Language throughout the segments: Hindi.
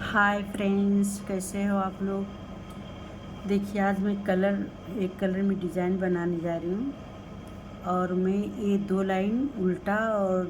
हाय फ्रेंड्स, कैसे हो आप लोग। देखिए, आज मैं एक कलर में डिज़ाइन बनाने जा रही हूँ। और मैं ये 2 लाइन उल्टा और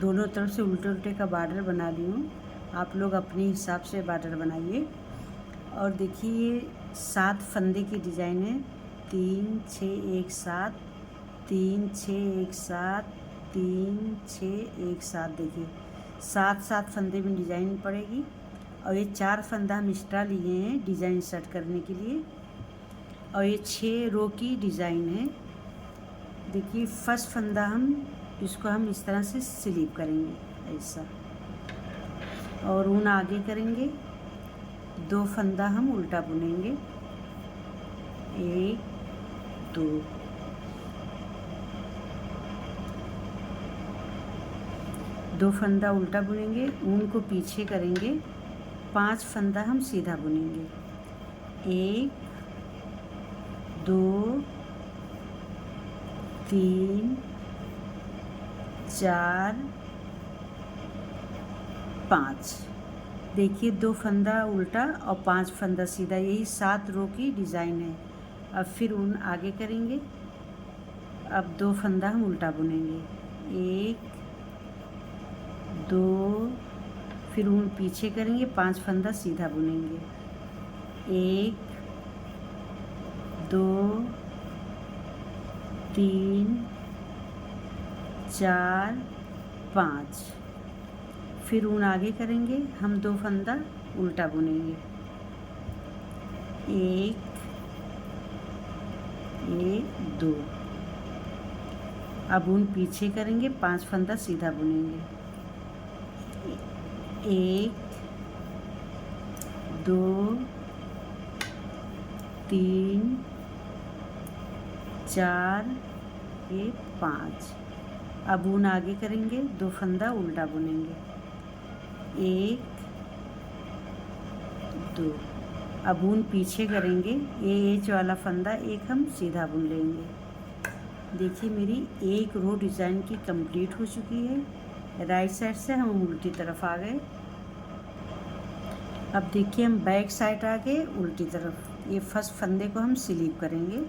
दोनों तरफ से उल्टे उल्टे का बॉर्डर बना ली हूँ। आप लोग अपने हिसाब से बॉर्डर बनाइए। और देखिए, ये 7 फंदे की डिज़ाइन है। 3 6 1 7, 3 6 1 7, 3 6 1 7। देखिए, 7 फंदे में डिज़ाइन पड़ेगी। और ये 4 फंदा हम एक्स्ट्रा लिए हैं डिज़ाइन सेट करने के लिए। और ये 6 रो की डिज़ाइन है। देखिए, फर्स्ट फंदा इसको हम इस तरह से स्लिप करेंगे, ऐसा। और ऊन आगे करेंगे। 2 फंदा हम उल्टा बुनेंगे, 1 2। 2 फंदा उल्टा बुनेंगे, ऊन को पीछे करेंगे। 5 फंदा हम सीधा बुनेंगे, 1 2 3 4 5। देखिए, 2 फंदा उल्टा और 5 फंदा सीधा, यही 7 रो की डिज़ाइन है। अब फिर ऊन आगे करेंगे। अब 2 फंदा हम उल्टा बुनेंगे, 1 2। फिर ऊन पीछे करेंगे, 5 फंदा सीधा बुनेंगे, 1 2 3 4 5। फिर ऊन आगे करेंगे, हम 2 फंदा उल्टा बुनेंगे, 1 2। अब ऊन पीछे करेंगे, 5 फंदा सीधा बुनेंगे, 1 2 3 4 5। अब ऊन आगे करेंगे, 2 फंदा उल्टा बुनेंगे, 1 2। अब ऊन पीछे करेंगे, ये एच वाला फंदा एक हम सीधा बुन लेंगे। देखिए, मेरी एक रो डिज़ाइन की कंप्लीट हो चुकी है। राइट साइड से हम उल्टी तरफ आ गए। अब देखिए, हम बैक साइड आ गए उल्टी तरफ। ये फर्स्ट फंदे को हम स्लिप करेंगे,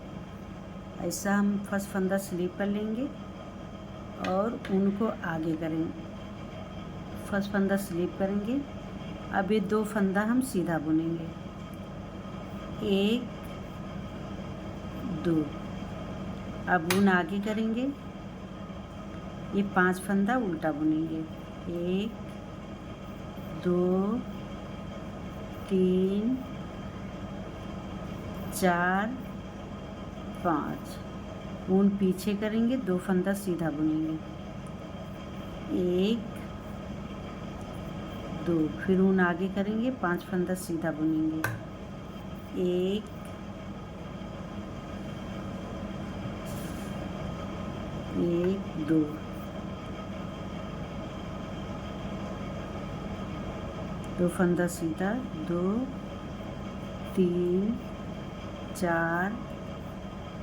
ऐसा हम फर्स्ट फंदा स्लिप कर लेंगे और उनको आगे करेंगे। फर्स्ट फंदा स्लिप करेंगे। अब ये 2 फंदा हम सीधा बुनेंगे, 1 2। अब ऊन आगे करेंगे, ये 5 फंदा उल्टा बुनेंगे, 1 2 3 4 5। ऊन पीछे करेंगे, 2 फंदा सीधा बुनेंगे, 1 2। फिर ऊन आगे करेंगे, 5 फंदा सीधा बुनेंगे, 1 2। 2 फंदा सीधा, 2 3 4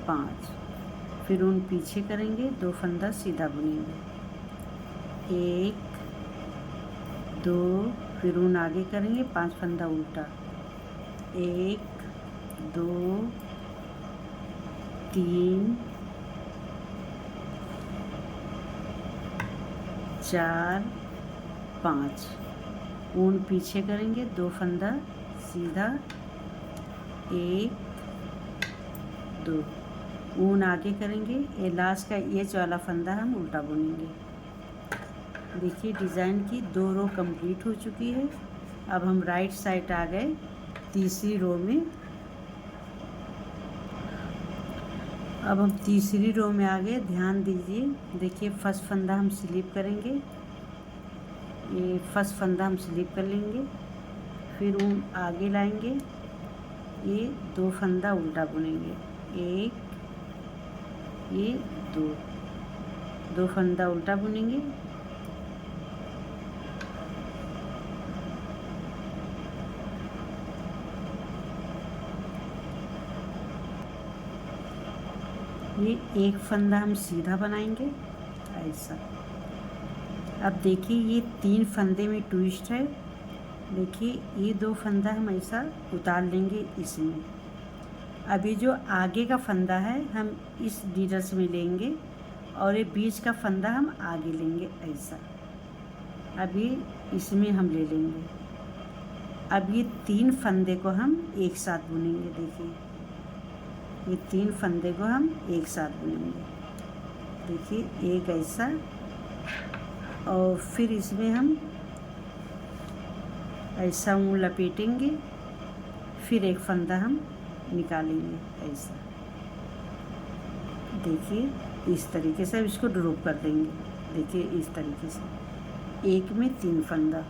5। फिर ऊन पीछे करेंगे, 2 फंदा सीधा बुनेंगे, 1 2। फिर ऊन आगे करेंगे, 5 फंदा उल्टा, 1 2 3 4 5। ऊन पीछे करेंगे, 2 फंदा सीधा, 1 2। ऊन आगे करेंगे, ये लास्ट का एच वाला फंदा हम उल्टा बुनेंगे। देखिए, डिज़ाइन की 2 रो कंप्लीट हो चुकी है। अब हम राइट साइड आ गए तीसरी रो में। अब हम तीसरी रो में आ गए, ध्यान दीजिए। देखिए, फर्स्ट फंदा हम स्लिप करेंगे, ये फर्स्ट फंदा हम स्लिप कर लेंगे। फिर ऊन आगे लाएंगे, ये 2 फंदा उल्टा बुनेंगे, 1 ये 2 फंदा उल्टा बुनेंगे, ये 1 फंदा हम सीधा बनाएंगे, ऐसा। अब देखिए, ये 3 फंदे में ट्विस्ट है, देखिए ये 2 फंदा हम ऐसा उतार लेंगे इसमें। अभी जो आगे का फंदा है हम इस नीडल्स में लेंगे और ये बीच का फंदा हम आगे लेंगे ऐसा। अभी इसमें हम ले लेंगे। अब ये 3 फंदे को हम एक साथ बुनेंगे। देखिए ये 3 फंदे को हम एक साथ बुनेंगे। देखिए एक ऐसा, और फिर इसमें हम ऐसा ऊन लपेटेंगे, फिर एक फंदा हम निकालेंगे ऐसा। देखिए इस तरीके से इसको ड्रॉप कर देंगे। देखिए इस तरीके से एक में 3 फंदा,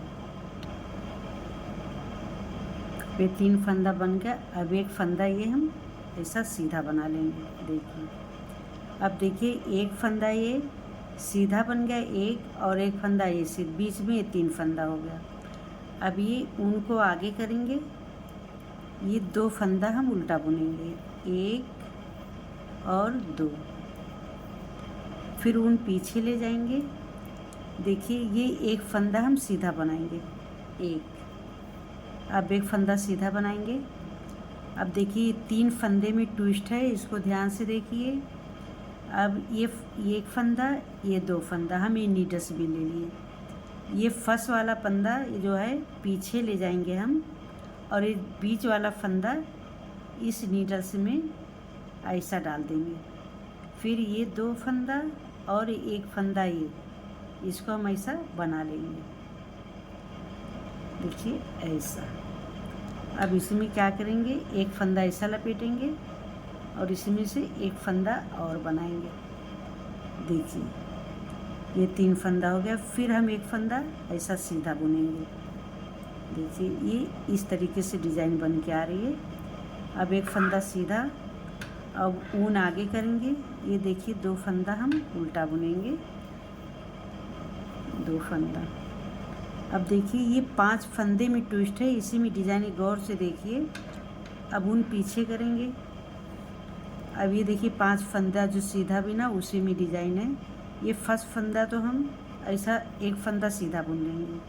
ये 3 फंदा बन गया। अब एक फंदा ये हम ऐसा सीधा बना लेंगे। देखिए अब देखिए एक फंदा ये सीधा बन गया एक, और एक फंदा ये सीधा, बीच में ये 3 फंदा हो गया। अब ये ऊन को आगे करेंगे, ये 2 फंदा हम उल्टा बुनेंगे, 1 और 2। फिर ऊन पीछे ले जाएंगे। देखिए ये एक फंदा हम सीधा बनाएंगे एक, अब एक फंदा सीधा बनाएंगे। अब देखिए 3 फंदे में ट्विस्ट है, इसको ध्यान से देखिए। अब ये एक फंदा, ये 2 फंदा हम ये नीडल्स भी ले लिए। ये फर्स्ट वाला फंदा जो है पीछे ले जाएंगे हम, और ये बीच वाला फंदा इस नीडल्स में ऐसा डाल देंगे। फिर ये 2 फंदा और एक फंदा ये, इसको हम ऐसा बना लेंगे। देखिए ऐसा। अब इसमें क्या करेंगे, एक फंदा ऐसा लपेटेंगे और इसमें से एक फंदा और बनाएंगे। देखिए ये 3 फंदा हो गया। फिर हम एक फंदा ऐसा सीधा बुनेंगे। देखिए ये इस तरीके से डिज़ाइन बन के आ रही है। अब एक फंदा सीधा, अब ऊन आगे करेंगे। ये देखिए 2 फंदा हम उल्टा बुनेंगे, 2 फंदा। अब देखिए ये 5 फंदे में ट्विस्ट है, इसी में डिज़ाइन गौर से देखिए। अब ऊन पीछे करेंगे। अब ये देखिए 5 फंदा जो सीधा बिना उसी में डिज़ाइन है। ये फर्स्ट फंदा तो हम ऐसा एक फंदा सीधा बुन लेंगे।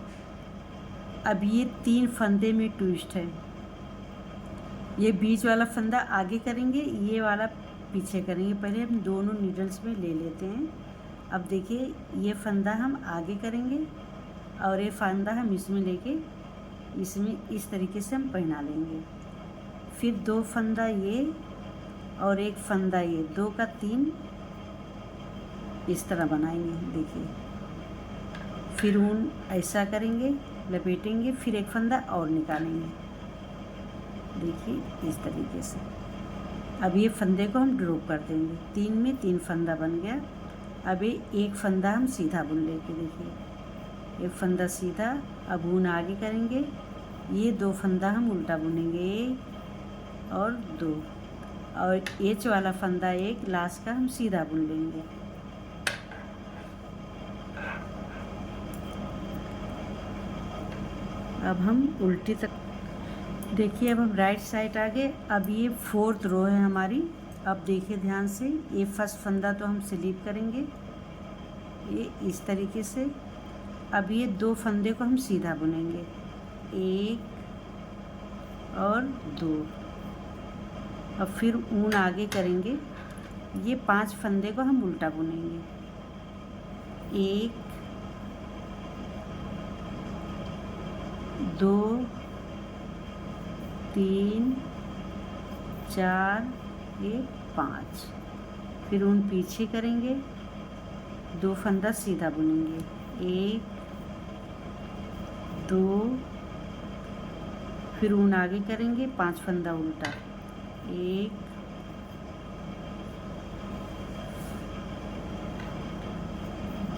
अब ये 3 फंदे में ट्विस्ट है, ये बीच वाला फंदा आगे करेंगे, ये वाला पीछे करेंगे। पहले हम दोनों नीडल्स में ले लेते हैं। अब देखिए ये फंदा हम आगे करेंगे और ये फंदा हम इसमें लेके इसमें इस तरीके से हम पहना लेंगे। फिर 2 फंदा ये और एक फंदा ये, 2 का 3 इस तरह बनाएंगे। देखिए फिर ऊन ऐसा करेंगे, लपेटेंगे, फिर एक फंदा और निकालेंगे। देखिए इस तरीके से। अब ये फंदे को हम ड्रॉप कर देंगे। 3 में 3 फंदा बन गया। अब ये एक फंदा हम सीधा बुन लेंगे। देखिए एक फंदा सीधा, अब ऊन आगे करेंगे, ये 2 फंदा हम उल्टा बुनेंगे, 1 और 2, और एच वाला फंदा एक लास्ट का हम सीधा बुन लेंगे। अब हम उल्टी तक, देखिए अब हम राइट साइड आ गए। अब ये 4th रो है हमारी। अब देखिए ध्यान से, ये फर्स्ट फंदा तो हम स्लीप करेंगे ये इस तरीके से। अब ये 2 फंदे को हम सीधा बुनेंगे, 1 और 2। अब फिर ऊन आगे करेंगे, ये 5 फंदे को हम उल्टा बुनेंगे, 1 2 3 4 ये 5। फिर ऊन पीछे करेंगे, 2 फंदा सीधा बुनेंगे, 1 2, फिर ऊन आगे करेंगे, 5 फंदा उल्टा, 1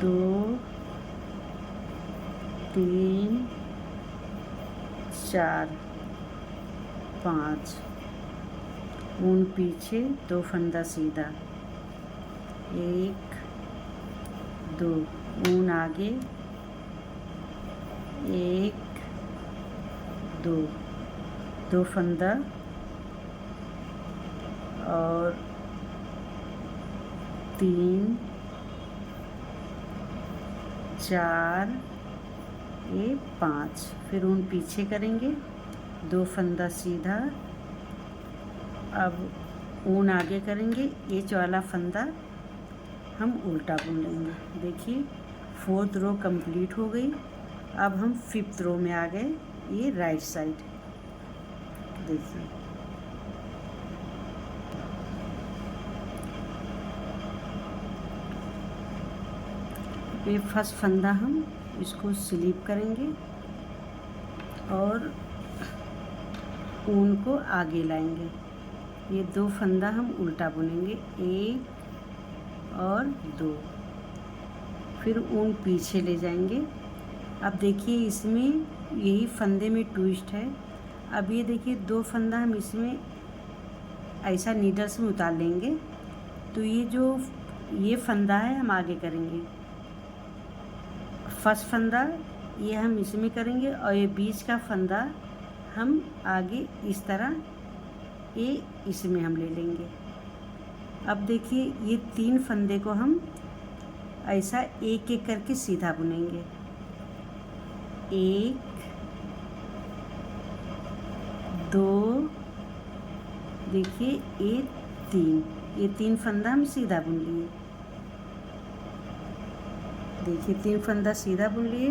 2 3 4 5, ऊन पीछे, 2 फंदा सीधा, 1 2, ऊन आगे, 1 2, 2 फंदा और 3 4 ये 5, फिर ऊन पीछे करेंगे, 2 फंदा सीधा, अब ऊन आगे करेंगे, एच वाला फंदा हम उल्टा बुन लेंगे। देखिए 4th रो कंप्लीट हो गई। अब हम 5th रो में आ गए, ये राइट साइड। देखिए ये फर्स्ट फंदा हम इसको स्लिप करेंगे और ऊन को आगे लाएंगे। ये 2 फंदा हम उल्टा बुनेंगे, 1 और 2, फिर ऊन पीछे ले जाएंगे। अब देखिए इसमें यही फंदे में ट्विस्ट है। अब ये देखिए 2 फंदा हम इसमें ऐसा नीडल्स में उतार लेंगे, तो ये फंदा है हम आगे करेंगे। फर्स्ट फंदा ये हम इसमें करेंगे और ये बीच का फंदा हम आगे इस तरह ये इसमें हम ले लेंगे। अब देखिए ये 3 फंदे को हम ऐसा एक एक करके सीधा बुनेंगे, 1 2, देखिए ये 3 फंदा हम सीधा बुन लिए। देखिए 3 फंदा सीधा बुन लिए।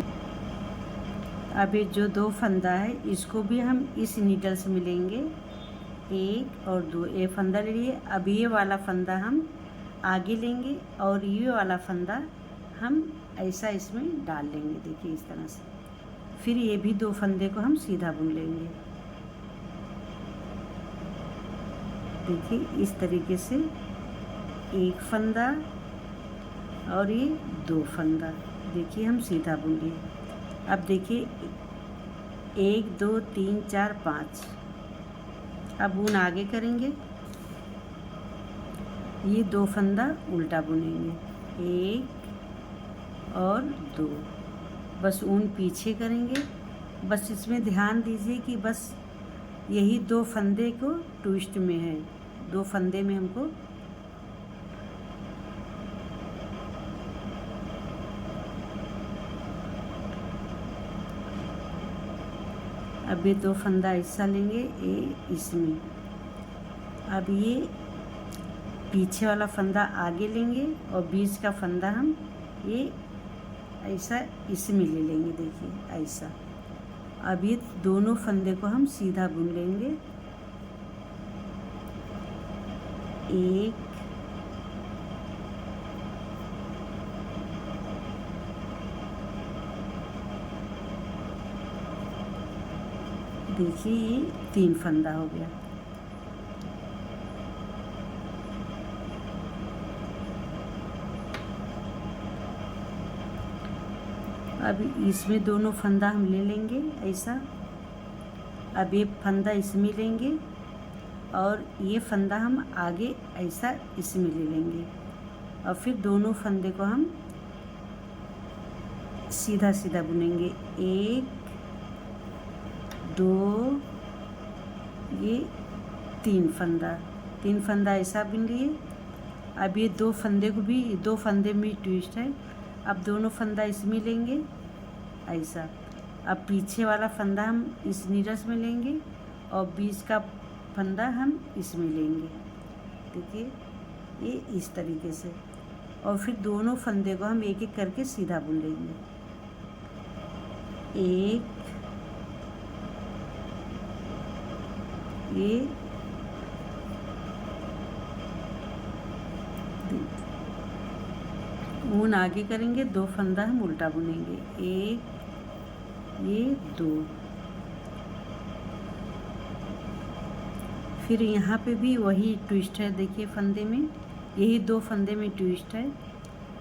अब ये जो 2 फंदा है इसको भी हम इस नीडल से मिलेंगे, 1 और 2, ये फंदा ले लिए। अब ये वाला फंदा हम आगे लेंगे और ये वाला फंदा हम ऐसा इसमें डाल लेंगे। देखिए इस तरह से, फिर ये भी 2 फंदे को हम सीधा बुन लेंगे। देखिए इस तरीके से 1 फंदा और ये 2 फंदा, देखिए हम सीधा बुन लिए। अब देखिए 1 2 3 4 5, अब ऊन आगे करेंगे, ये 2 फंदा उल्टा बुनेंगे, 1 और 2, बस ऊन पीछे करेंगे। बस इसमें ध्यान दीजिए कि बस यही 2 फंदे को ट्विस्ट में है, 2 फंदे में हमको अब ये 2 फंदा ऐसा लेंगे, ये इसमें। अब ये पीछे वाला फंदा आगे लेंगे और बीच का फंदा हम ये ऐसा इसमें ले लेंगे। देखिए ऐसा। अब ये दोनों फंदे को हम सीधा बुन लेंगे, 1 देखिए ये 3 फंदा हो गया। अब इसमें दोनों फंदा हम ले लेंगे ऐसा। अब ये फंदा इसमें लेंगे और ये फंदा हम आगे ऐसा इसमें ले लेंगे और फिर दोनों फंदे को हम सीधा सीधा बुनेंगे, 1 2, ये 3 फंदा ऐसा बुन लिए। अब ये 2 फंदे को भी, 2 फंदे में ट्विस्ट है। अब दोनों फंदा इसमें लेंगे ऐसा। अब पीछे वाला फंदा हम इस नीडल्स में लेंगे और बीच का फंदा हम इसमें लेंगे। देखिए ये इस तरीके से, और फिर दोनों फंदे को हम एक एक करके सीधा बुन लेंगे, 1 ये ऊन आगे करेंगे, 2 फंदा हम उल्टा बुनेंगे, 1 ये 2। फिर यहाँ पे भी वही ट्विस्ट है। देखिए फंदे में यही 2 फंदे में ट्विस्ट है।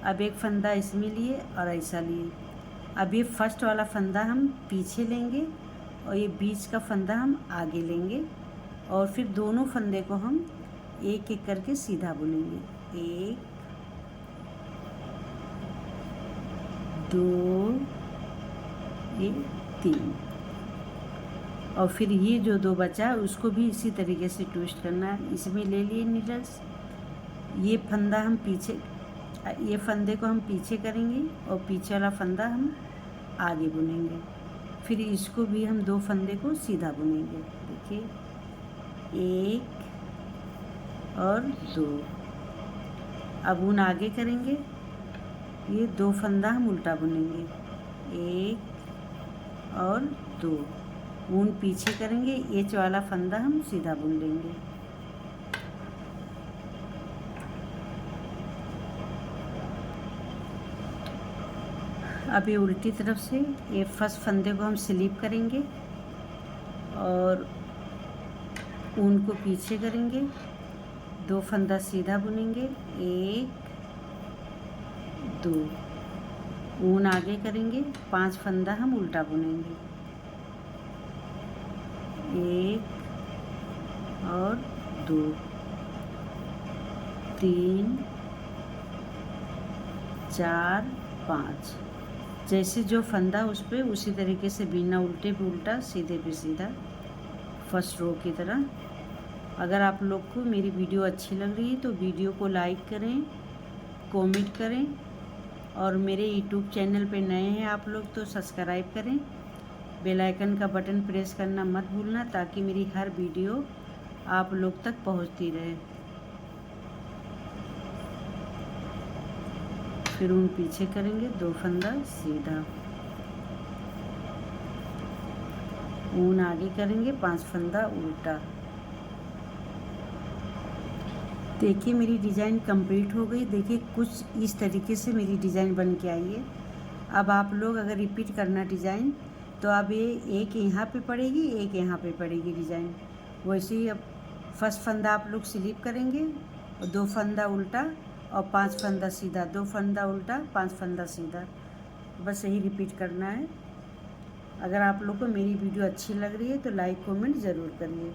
अब एक फंदा इसमें लिए और ऐसा लिए। अब ये फर्स्ट वाला फंदा हम पीछे लेंगे और ये बीच का फंदा हम आगे लेंगे और फिर दोनों फंदे को हम एक एक करके सीधा बुनेंगे, 1 2 ये 3। और फिर ये जो 2 बचा उसको भी इसी तरीके से ट्विस्ट करना है। इसमें ले लिए नीडल्स, ये फंदे को हम पीछे करेंगे और पीछे वाला फंदा हम आगे बुनेंगे। फिर इसको भी हम 2 फंदे को सीधा बुनेंगे। देखिए 1 और 2। अब ऊन आगे करेंगे, ये 2 फंदा हम उल्टा बुनेंगे, 1 और 2। ऊन पीछे करेंगे, एच वाला फंदा हम सीधा बुन लेंगे। अब ये उल्टी तरफ से ये फर्स्ट फंदे को हम स्लिप करेंगे और ऊन को पीछे करेंगे, 2 फंदा सीधा बुनेंगे, 1 2। ऊन आगे करेंगे, 5 फंदा हम उल्टा बुनेंगे, 1 और 2 3 4 5। जैसे जो फंदा उस पर उसी तरीके से बिना उल्टे पे उल्टा, सीधे पे सीधा, फर्स्ट रो की तरह। अगर आप लोग को मेरी वीडियो अच्छी लग रही है तो वीडियो को लाइक करें, कमेंट करें, और मेरे यूट्यूब चैनल पे नए हैं आप लोग तो सब्सक्राइब करें। बेल आइकन का बटन प्रेस करना मत भूलना ताकि मेरी हर वीडियो आप लोग तक पहुंचती रहे। फिर ऊन पीछे करेंगे, 2 फंदा सीधा, ऊन आगे करेंगे, 5 फंदा उल्टा। देखिए मेरी डिज़ाइन कंप्लीट हो गई। देखिए कुछ इस तरीके से मेरी डिज़ाइन बन के आई है। अब आप लोग अगर रिपीट करना डिज़ाइन तो अब ये एक यहाँ पे पड़ेगी, एक यहाँ पे पड़ेगी डिज़ाइन। वैसे ही अब फर्स्ट फंदा आप लोग स्लिप करेंगे और 2 फंदा उल्टा और 5 फंदा सीधा, 2 फंदा उल्टा 5 फंदा सीधा, बस यही रिपीट करना है। अगर आप लोग को मेरी वीडियो अच्छी लग रही है तो लाइक कमेंट ज़रूर करिए।